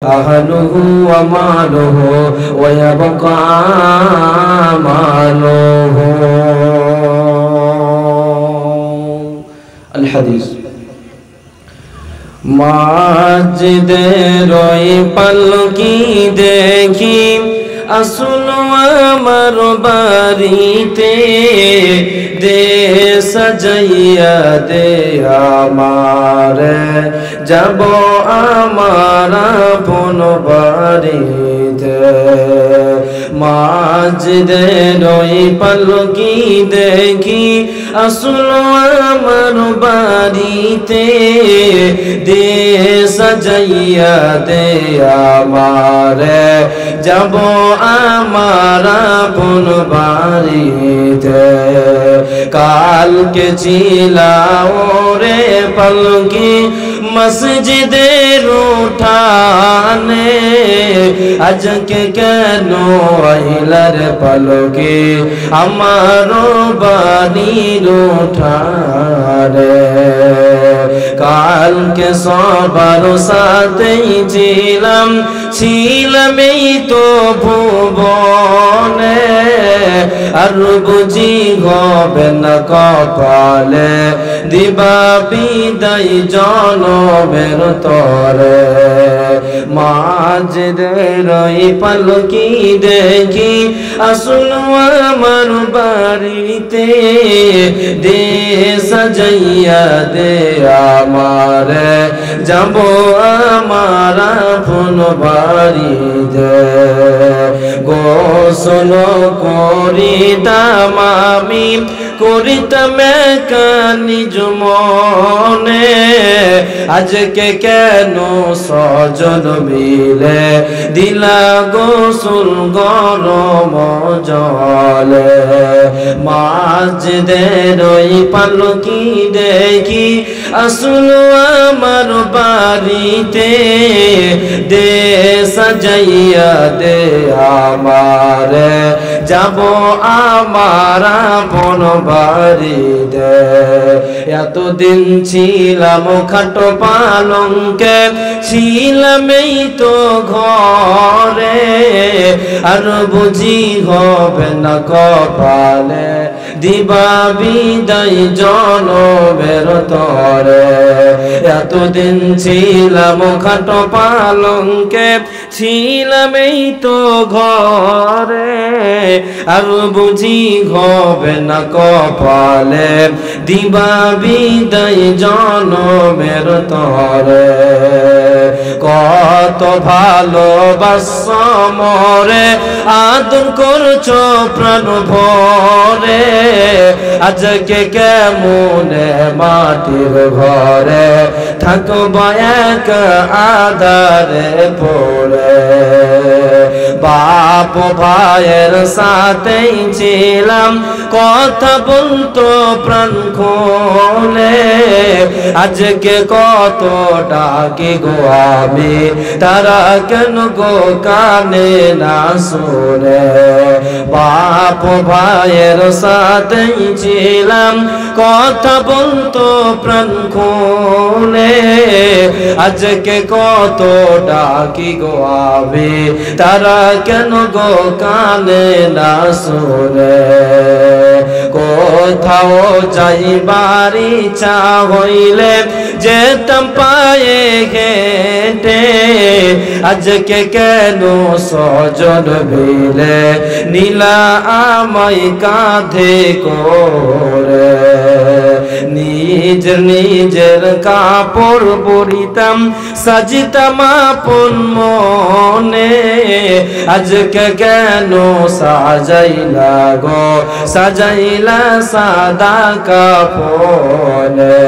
أهله وماله ويبقى ماله الحديث মাজিদের ওই পালকি দেখি আসলো আমার বাড়িতে দে সাজাইয়া দে আমারে যাব আমার আপন বাড়িতে মাজিদের ওই পালকি দেখি আসলো আমার বাড়িতে দে সাজাইয়া দে আমারে যাব আমার আপন বাড়িতে কালকে ছিলাম রে পালকি মসজিদের উঠানে আজকে কেন আইলার পালকি আমার বাড়ির উঠানে কালকে সবার সাথেই ছিলাম এই তো ভুবনে আর বুঝি হবে না কপালে দিবা বিদায় জনমের তরে মাঝদের ওই পালকি দেখি আসলো আমার বাড়িতে দে সাজাইয়া দে আমারে যাব আমার আপন বাড়িতে গোসল করিতাম আমি করিতাম নিজ মনে আজকে কেন সজন মিলে দিলা গোসল গরম জলে মাঝদের ওই পালকি দেখি আসলো আমার বাড়িতে দে সাজাইয়া দে আমারে যাব আমার আপন বাড়িতে এতদিন ছিলাম খাটো পালঙ্কে ছিলাম এই তো ঘরে আর বুঝি হবে না কপালে দিবা বিদায় জনমের তরে এতদিন ছিলাম খাটো পালঙ্কে ছিলাম এই তো ঘরে আর বুঝি হবে না কপালে দিবা বিদায় জনমের তরে কত ভালোবাসা মরে আদর করছো প্রাণ ভরে আজকে কেমনে মাটির ঘরে থাকবো এক আধারে পড়ে বাপ ভাইয়ের সাথেই ছিলাম কথা বলতো প্রাণ খুলে আজকে কত ডাকি গো আমি তারা কেন গো কানে না শুনে বাপ ভাইয়ের সাথেই ছিলাম কথা বলতো প্রাণ খুলে আজকে কত ডাকি গো আমি তারা কেন গো কানে না শুনে কোথাও যাইবার ইচ্ছা হইলে যেতাম পায়ে হেঁটে আজকে কেন সজন মিলে নীলা আমায় কাঁধে করে নিজের কাপড় পরিতাম সাজিতাম আপন মনে আজকে কেন সাজাইলা গো সাজাইলা সাদা কাপড়ে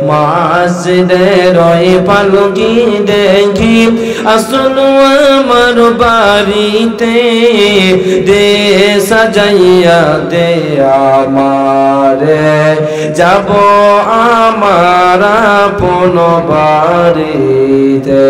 মসজিদের ওই পালকি দেখি আসলো আমার বাড়িতে দে সাজাইয়া দে আমারে যাব আমার আপন বাড়িতে।